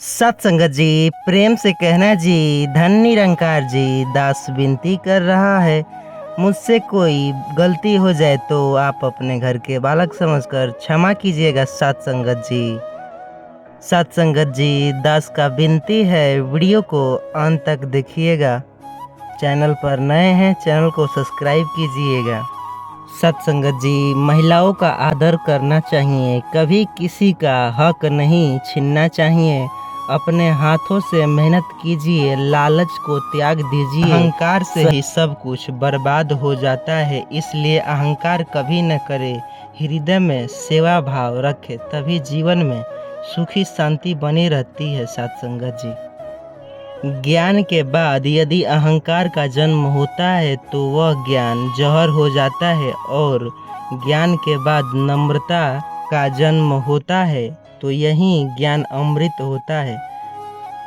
सत्संगत जी, प्रेम से कहना जी, धन निरंकार जी, दास विनती कर रहा है। मुझसे कोई गलती हो जाए तो आप अपने घर के बालक समझकर क्षमा कीजिएगा सत्संगत जी। सत्संगत जी, दास का विनती है, वीडियो को अंत तक देखिएगा। चैनल पर नए हैं, चैनल को सब्सक्राइब कीजिएगा। सत्संगत जी, महिलाओं का आदर करना चाहिए, कभी किसी का हक नहीं छीनना चाहिए। अपने हाथों से मेहनत कीजिए, लालच को त्याग दीजिए। अहंकार से ही सब कुछ बर्बाद हो जाता है, इसलिए अहंकार कभी न करे। हृदय में सेवा भाव रखे, तभी जीवन में सुखी शांति बनी रहती है। सत्संगत जी, ज्ञान के बाद यदि अहंकार का जन्म होता है तो वह ज्ञान जहर हो जाता है, और ज्ञान के बाद नम्रता का जन्म होता है तो यही ज्ञान अमृत होता है।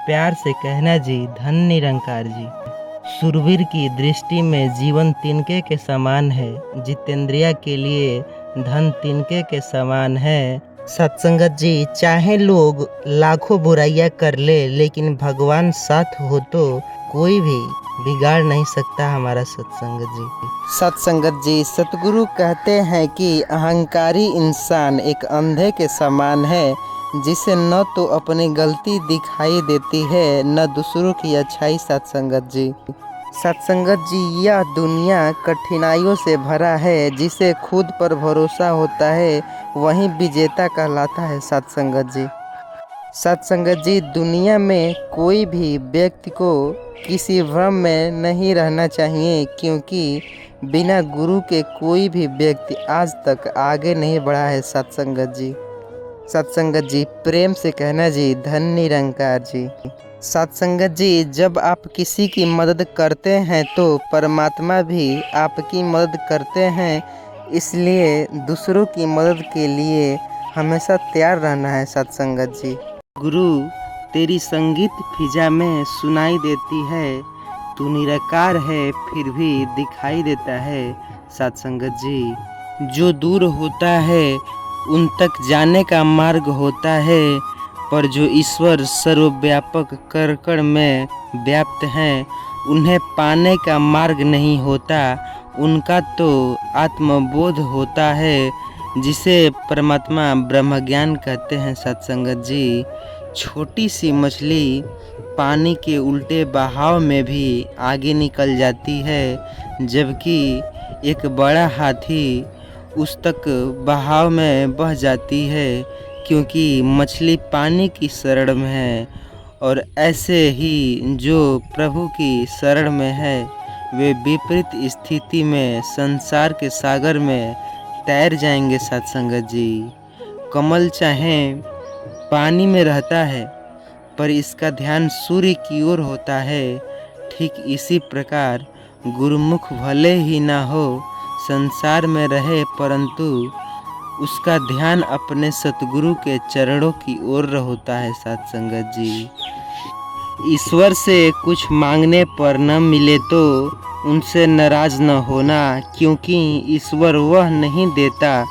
प्यार से कहना जी, धन निरंकार जी। शूरवीर की दृष्टि में जीवन तिनके के समान है, जितेंद्रिया के लिए धन तिनके के समान है। सत्संगत जी, चाहे लोग लाखों बुराइयां कर ले, लेकिन भगवान साथ हो तो कोई भी बिगाड़ नहीं सकता हमारा। सत्संगत जी, सत्संगत जी, सतगुरु कहते हैं कि अहंकारी इंसान एक अंधे के समान है, जिसे न तो अपनी गलती दिखाई देती है न दूसरों की अच्छाई। सत्संगत जी, सत्संगत जी, यह दुनिया कठिनाइयों से भरा है, जिसे खुद पर भरोसा होता है वही विजेता कहलाता है। सत्संगत जी, सत्संगत जी, दुनिया में कोई भी व्यक्ति को किसी भ्रम में नहीं रहना चाहिए, क्योंकि बिना गुरु के कोई भी व्यक्ति आज तक आगे नहीं बढ़ा है। सत्संगत जी, सत्संगत जी, प्रेम से कहना जी, धन निरंकार जी। सत्संगत जी, जब आप किसी की मदद करते हैं तो परमात्मा भी आपकी मदद करते हैं, इसलिए दूसरों की मदद के लिए हमेशा तैयार रहना है। सत्संगत जी, गुरु तेरी संगीत फिजा में सुनाई देती है, तू निराकार है फिर भी दिखाई देता है। सत्संगत जी, जो दूर होता है उन तक जाने का मार्ग होता है, पर जो ईश्वर सर्वव्यापक कण में व्याप्त हैं उन्हें पाने का मार्ग नहीं होता। उनका तो आत्मबोध होता है, जिसे परमात्मा ब्रह्मज्ञान कहते हैं। सत्संगत जी, छोटी सी मछली पानी के उल्टे बहाव में भी आगे निकल जाती है, जबकि एक बड़ा हाथी उस तक बहाव में बह जाती है, क्योंकि मछली पानी की शरण में है। और ऐसे ही जो प्रभु की शरण में है, वे विपरीत स्थिति में संसार के सागर में तैर जाएंगे। सत्संगत जी, कमल चाहे पानी में रहता है, पर इसका ध्यान सूर्य की ओर होता है। ठीक इसी प्रकार गुरुमुख भले ही ना हो, संसार में रहे, परंतु उसका ध्यान अपने सतगुरु के चरणों की ओर होता है। सत्संगत जी, ईश्वर से कुछ मांगने पर न मिले तो उनसे नाराज न होना, क्योंकि ईश्वर वह नहीं देता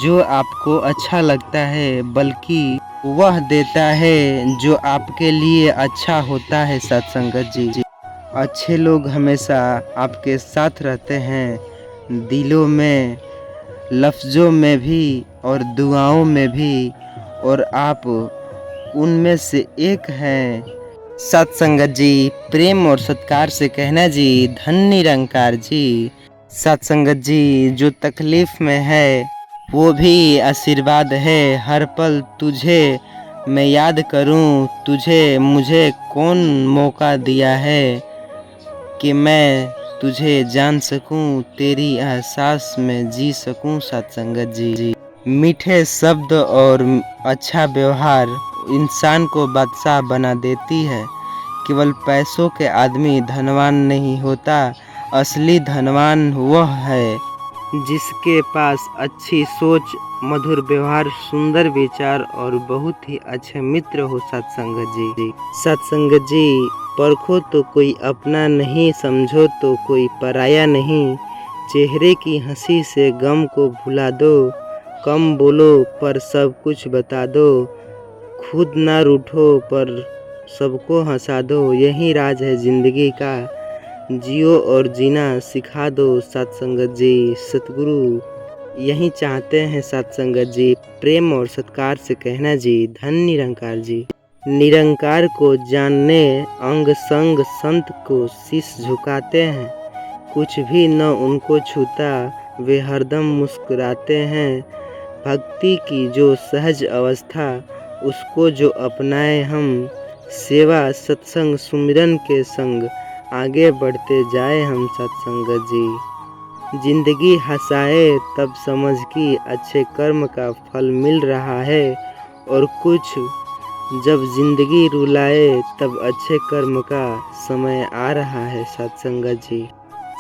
जो आपको अच्छा लगता है, बल्कि वह देता है जो आपके लिए अच्छा होता है। सत्संगत जी, अच्छे लोग हमेशा आपके साथ रहते हैं, दिलों में, लफ्ज़ों में भी और दुआओं में भी, और आप उनमें से एक हैं। सत्संगत जी, प्रेम और सत्कार से कहना जी, धन निरंकार जी। सत्संगत जी, जो तकलीफ़ में है वो भी आशीर्वाद है, हर पल तुझे मैं याद करूं, तुझे मुझे कौन मौका दिया है कि मैं तुझे जान सकूं, तेरी एहसास में जी सकूं। सत्संगत जी, मीठे शब्द और अच्छा व्यवहार इंसान को बादशाह बना देती है। केवल पैसों के आदमी धनवान नहीं होता, असली धनवान वह है जिसके पास अच्छी सोच, मधुर व्यवहार, सुंदर विचार और बहुत ही अच्छे मित्र हो। सत्संगत जी, सत्संगत जी, परखो तो कोई अपना नहीं, समझो तो कोई पराया नहीं। चेहरे की हंसी से गम को भुला दो, कम बोलो पर सब कुछ बता दो। खुद ना रूठो पर सबको हंसा दो, यही राज है ज़िंदगी का। जियो और जीना सिखा दो सत्संगत जी। सतगुरु यही चाहते हैं सत्संगत जी, प्रेम और सत्कार से कहना जी, धन निरंकार जी। निरंकार को जानने अंग संग संत को शीश झुकाते हैं, कुछ भी न उनको छूता वे हरदम मुस्कुराते हैं। भक्ति की जो सहज अवस्था उसको जो अपनाए हम, सेवा सत्संग सुमिरन के संग आगे बढ़ते जाए हम सत्संगत जी। जिंदगी हंसाए तब समझ कि अच्छे कर्म का फल मिल रहा है, और कुछ जब जिंदगी रुलाए तब अच्छे कर्म का समय आ रहा है सत्संगत जी।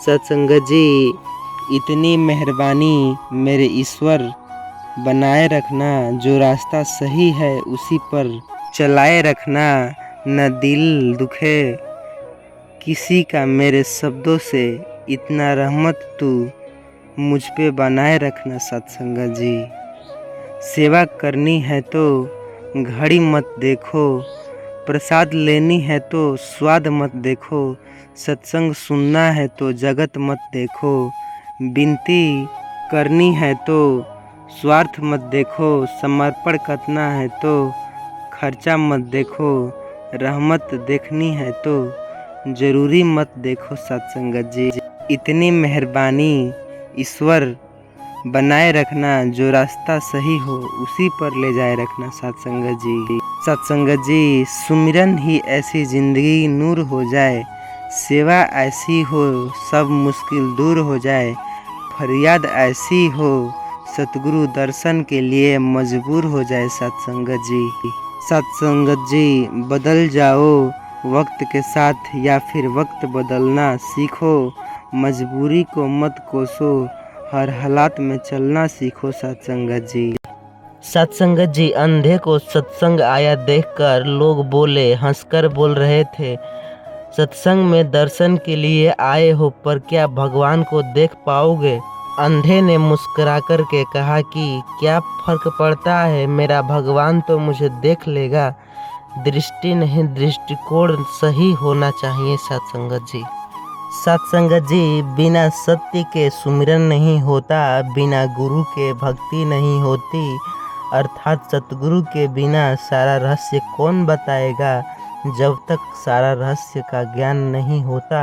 सत्संगत जी इतनी मेहरबानी मेरे ईश्वर, बनाए रखना जो रास्ता सही है उसी पर चलाए रखना, न दिल दुखे किसी का मेरे शब्दों से, इतना रहमत तू मुझ पे बनाए रखना सत्संगत जी। सेवा करनी है तो घड़ी मत देखो, प्रसाद लेनी है तो स्वाद मत देखो, सत्संग सुनना है तो जगत मत देखो, विनती करनी है तो स्वार्थ मत देखो, समर्पण करना है तो खर्चा मत देखो, रहमत देखनी है तो जरूरी मत देखो सत्संगत जी। इतनी मेहरबानी ईश्वर, बनाए रखना जो रास्ता सही हो उसी पर ले जाए रखना सत्संगत जी। सत्संगत जी सुमिरन ही ऐसी जिंदगी नूर हो जाए, सेवा ऐसी हो सब मुश्किल दूर हो जाए, फरियाद ऐसी हो सतगुरु दर्शन के लिए मजबूर हो जाए सत्संगत जी। सत्संगत जी बदल जाओ वक्त के साथ या फिर वक्त बदलना सीखो, मजबूरी को मत कोसो, हर हालात में चलना सीखो सत्संगत जी। सत्संगत जी अंधे को सत्संग आया देखकर लोग बोले, हंसकर बोल रहे थे, सत्संग में दर्शन के लिए आए हो पर क्या भगवान को देख पाओगे? अंधे ने मुस्कुराकर के कहा कि क्या फर्क पड़ता है, मेरा भगवान तो मुझे देख लेगा। दृष्टि नहीं दृष्टिकोण सही होना चाहिए सत्संगत जी। सत्संगत जी बिना सत्य के सुमिरन नहीं होता, बिना गुरु के भक्ति नहीं होती, अर्थात सतगुरु के बिना सारा रहस्य कौन बताएगा। जब तक सारा रहस्य का ज्ञान नहीं होता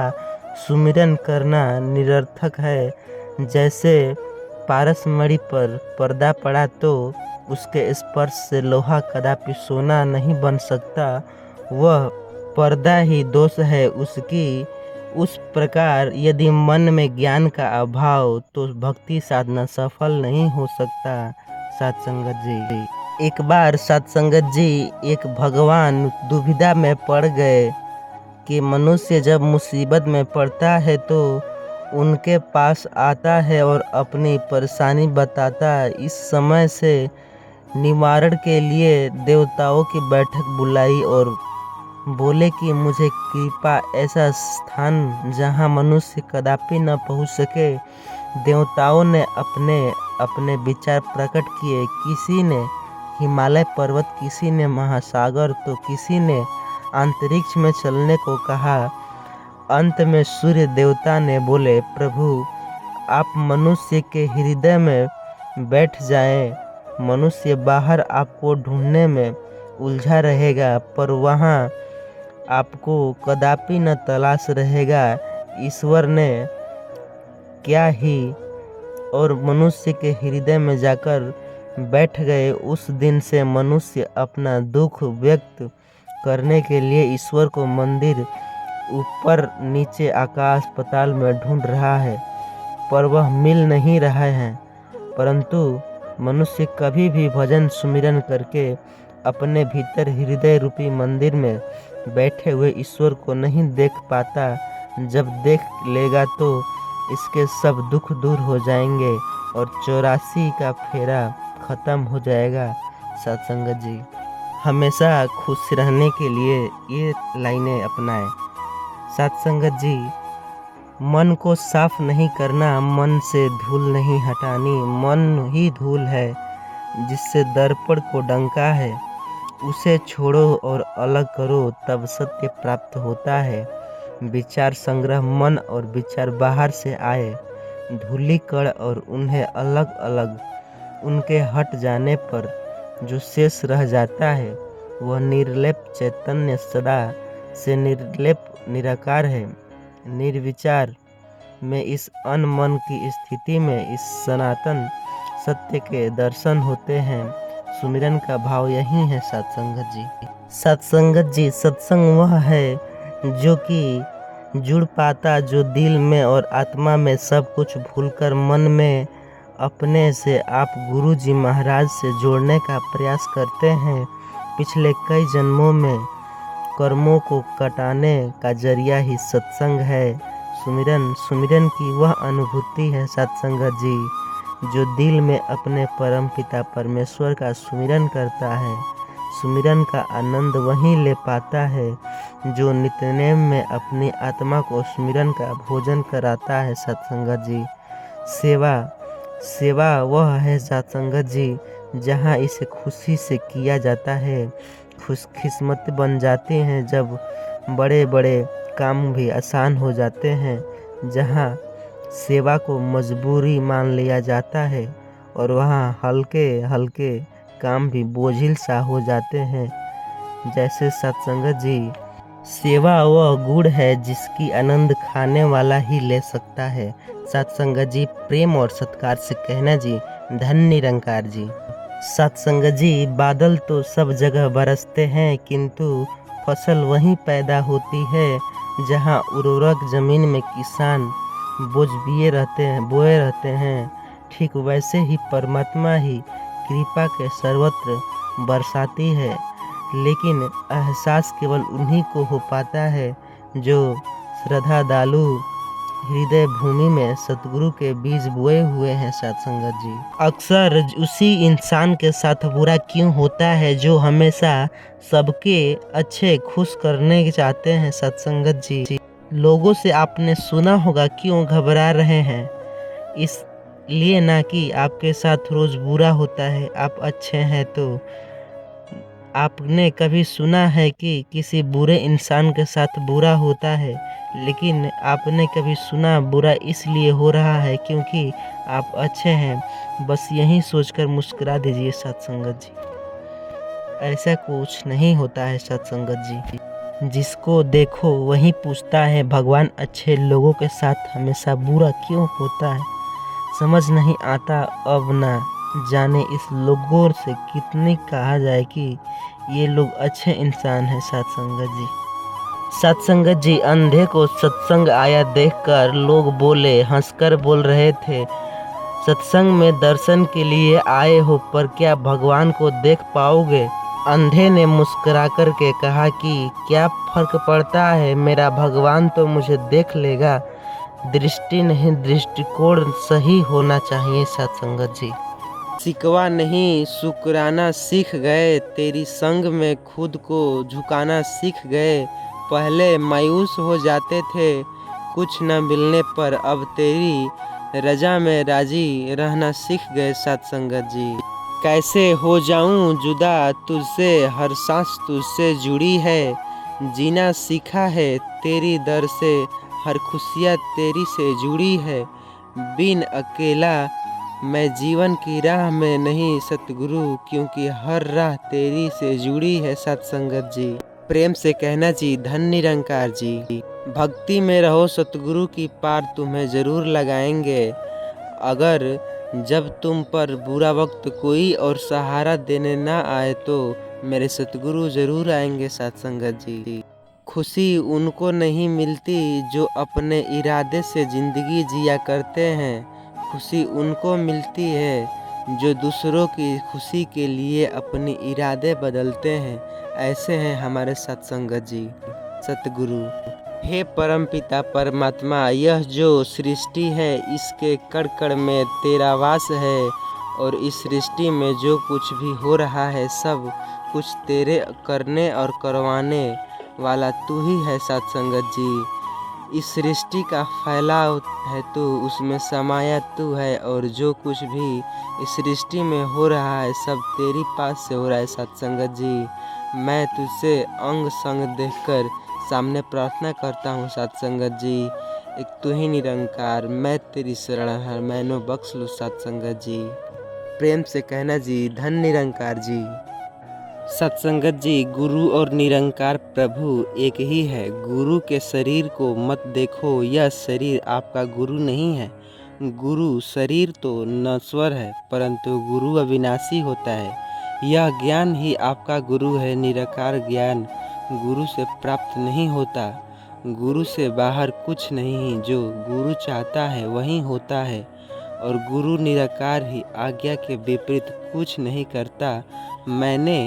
सुमिरन करना निरर्थक है। जैसे पारसमणि पर पर्दा पड़ा तो उसके स्पर्श से लोहा कदापि सोना नहीं बन सकता, वह पर्दा ही दोष है उसकी। उस प्रकार यदि मन में ज्ञान का अभाव तो भक्ति साधना सफल नहीं हो सकता सत्संगत जी। एक बार सत्संगत जी एक भगवान दुविधा में पड़ गए कि मनुष्य जब मुसीबत में पड़ता है तो उनके पास आता है और अपनी परेशानी बताता है। इस समय से निवारण के लिए देवताओं की बैठक बुलाई और बोले कि मुझे कृपा ऐसा स्थान जहां मनुष्य कदापि न पहुंच सके। देवताओं ने अपने अपने विचार प्रकट किए। किसी ने हिमालय पर्वत, किसी ने महासागर, तो किसी ने अंतरिक्ष में चलने को कहा। अंत में सूर्य देवता ने बोले, प्रभु आप मनुष्य के हृदय में बैठ जाएं। मनुष्य बाहर आपको ढूंढने में उलझा रहेगा पर वहाँ आपको कदापि न तलाश रहेगा। ईश्वर ने क्या ही और मनुष्य के हृदय में जाकर बैठ गए। उस दिन से मनुष्य अपना दुख व्यक्त करने के लिए ईश्वर को मंदिर, ऊपर नीचे, आकाश पाताल में ढूंढ रहा है पर वह मिल नहीं रहा है। परंतु मनुष्य कभी भी भजन सुमिरन करके अपने भीतर हृदय रूपी मंदिर में बैठे हुए ईश्वर को नहीं देख पाता। जब देख लेगा तो इसके सब दुख दूर हो जाएंगे और 84 का फेरा खत्म हो जाएगा। सत्संगत जी हमेशा खुश रहने के लिए ये लाइनें अपनाएं। सत्संगत जी मन को साफ नहीं करना, मन से धूल नहीं हटानी। मन ही धूल है जिससे दर्पण को डंका है। उसे छोड़ो और अलग करो, तब सत्य प्राप्त होता है। विचार संग्रह मन और विचार बाहर से आए, धूलिकण और उन्हें अलग अलग उनके हट जाने पर जो शेष रह जाता है वह निर्लेप चैतन्य सदा से निर्लेप निराकार है। निर्विचार में इस अनमन की स्थिति में इस सनातन सत्य के दर्शन होते हैं। सुमिरन का भाव यही है सत्संगत जी। सत्संगत जी, सत्संग वह है जो कि जुड़ पाता, जो दिल में और आत्मा में सब कुछ भूलकर मन में अपने से आप गुरु जी महाराज से जोड़ने का प्रयास करते हैं। पिछले कई जन्मों में कर्मों को कटाने का जरिया ही सत्संग है। सुमिरन की वह अनुभूति है सत्संगत जी, जो दिल में अपने परम पिता परमेश्वर का सुमिरन करता है। सुमिरन का आनंद वही ले पाता है जो नित्यनेम में अपनी आत्मा को सुमिरन का भोजन कराता है सत्संगत जी। सेवा वह है सत्संगत जी, जहाँ इसे खुशी से किया जाता है। खुशकिस्मत बन जाते हैं जब बड़े बड़े काम भी आसान हो जाते हैं। जहाँ सेवा को मजबूरी मान लिया जाता है और वहाँ हल्के हल्के काम भी बोझिल सा हो जाते हैं। जैसे सत्संगत जी, सेवा वह गुण है जिसकी आनंद खाने वाला ही ले सकता है। सत्संगत जी, प्रेम और सत्कार से कहना जी, धन निरंकार जी। सत्संगत जी, बादल तो सब जगह बरसते हैं किंतु फसल वहीं पैदा होती है जहां उर्वरक जमीन में किसान बोए रहते हैं। ठीक वैसे ही परमात्मा ही कृपा के सर्वत्र बरसाती है, लेकिन एहसास केवल उन्हीं को हो पाता है जो श्रद्धालु हृदय भूमि में सतगुरु के बीज बोए हुए हैं सत्संगत जी। अक्सर उसी इंसान के साथ बुरा क्यों होता है जो हमेशा सबके अच्छे खुश करने चाहते हैं सत्संगत जी। लोगों से आपने सुना होगा क्यों घबरा रहे हैं, इसलिए ना कि आपके साथ रोज बुरा होता है, आप अच्छे हैं तो। आपने कभी सुना है कि किसी बुरे इंसान के साथ बुरा होता है, लेकिन आपने कभी सुना बुरा इसलिए हो रहा है क्योंकि आप अच्छे हैं। बस यही सोचकर मुस्कुरा दीजिए सत्संगत जी। ऐसा कुछ नहीं होता है सत्संगत जी। जिसको देखो वही पूछता है भगवान अच्छे लोगों के साथ हमेशा बुरा क्यों होता है। समझ नहीं आता, अब ना जाने इस लोगों से कितनी कहा जाए कि ये लोग अच्छे इंसान हैं सत्संगत जी। सत्संगत जी, अंधे को सत्संग आया देखकर लोग बोले, हंसकर बोल रहे थे, सत्संग में दर्शन के लिए आए हो पर क्या भगवान को देख पाओगे। अंधे ने मुस्कुराकर के कहा कि क्या फर्क पड़ता है, मेरा भगवान तो मुझे देख लेगा। दृष्टि नहीं, दृष्टिकोण सही होना चाहिए सत्संगत जी। सिकवा नहीं शुक्राना सीख गए, तेरी संग में खुद को झुकाना सीख गए। पहले मायूस हो जाते थे कुछ न मिलने पर, अब तेरी रजा में राजी रहना सीख गए सत्संगत जी। कैसे हो जाऊं जुदा तुझसे, हर सांस तुझसे जुड़ी है। जीना सीखा है तेरी दर से, हर खुशियाँ तेरी से जुड़ी है। बिन अकेला मैं जीवन की राह में नहीं सतगुरु, क्योंकि हर राह तेरी से जुड़ी है सत्संगत जी। प्रेम से कहना जी, धन निरंकार जी। भक्ति में रहो सतगुरु की पार तुम्हें जरूर लगाएंगे। अगर जब तुम पर बुरा वक्त कोई और सहारा देने ना आए तो मेरे सतगुरु जरूर आएंगे सत्संगत जी। खुशी उनको नहीं मिलती जो अपने इरादे से जिंदगी जिया करते हैं, खुशी उनको मिलती है जो दूसरों की खुशी के लिए अपने इरादे बदलते हैं। ऐसे हैं हमारे सत्संगत जी सतगुरु। हे परमपिता परमात्मा, यह जो सृष्टि है इसके कण कण में तेरा वास है, और इस सृष्टि में जो कुछ भी हो रहा है सब कुछ तेरे करने और करवाने वाला तू ही है सत्संगत जी। इस सृष्टि का फैलाव है तू, उसमें समाया तू है, और जो कुछ भी इस सृष्टि में हो रहा है सब तेरी पास से हो रहा है सत्संगत जी। मैं तुझसे अंग संग देखकर सामने प्रार्थना करता हूँ सत्संगत जी। एक तू ही निरंकार, मैं तेरी शरणहार, मैनो बख्श लो सत्संगत जी। प्रेम से कहना जी, धन निरंकार जी। सत्संगत जी, गुरु और निरंकार प्रभु एक ही है। गुरु के शरीर को मत देखो, यह शरीर आपका गुरु नहीं है। गुरु शरीर तो नश्वर है, परंतु गुरु अविनाशी होता है। यह ज्ञान ही आपका गुरु है। निराकार ज्ञान गुरु से प्राप्त नहीं होता। गुरु से बाहर कुछ नहीं, जो गुरु चाहता है वही होता है, और गुरु निराकार ही आज्ञा के विपरीत कुछ नहीं करता। मैंने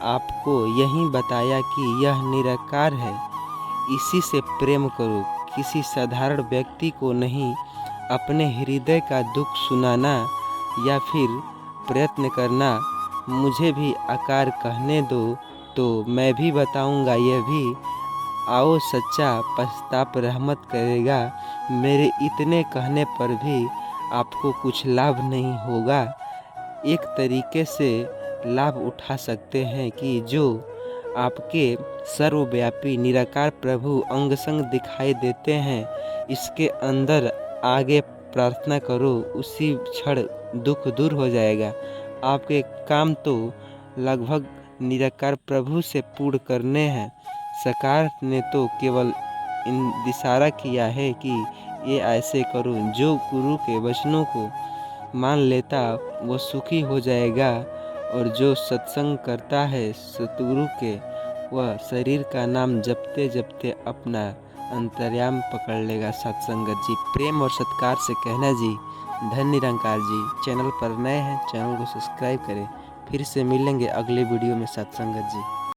आपको यही बताया कि यह निराकार है, इसी से प्रेम करो। किसी साधारण व्यक्ति को नहीं अपने हृदय का दुख सुनाना या फिर प्रयत्न करना। मुझे भी आकार कहने दो तो मैं भी बताऊंगा यह भी। आओ सच्चा पश्चाताप रहमत करेगा। मेरे इतने कहने पर भी आपको कुछ लाभ नहीं होगा। एक तरीके से लाभ उठा सकते हैं कि जो आपके सर्वव्यापी निराकार प्रभु अंग संग दिखाई देते हैं, इसके अंदर आगे प्रार्थना करो, उसी क्षण दुख दूर हो जाएगा। आपके काम तो लगभग निराकार प्रभु से पूर्ण करने हैं। सरकार ने तो केवल इशारा किया है कि ये ऐसे करो। जो गुरु के वचनों को मान लेता वो सुखी हो जाएगा, और जो सत्संग करता है सतगुरु के, वह शरीर का नाम जपते जपते अपना अंतर्याम पकड़ लेगा सत्संगत जी। प्रेम और सत्कार से कहना जी, धन निरंकार जी। चैनल पर नए हैं, चैनल को सब्सक्राइब करें। फिर से मिलेंगे अगले वीडियो में सत्संगत जी।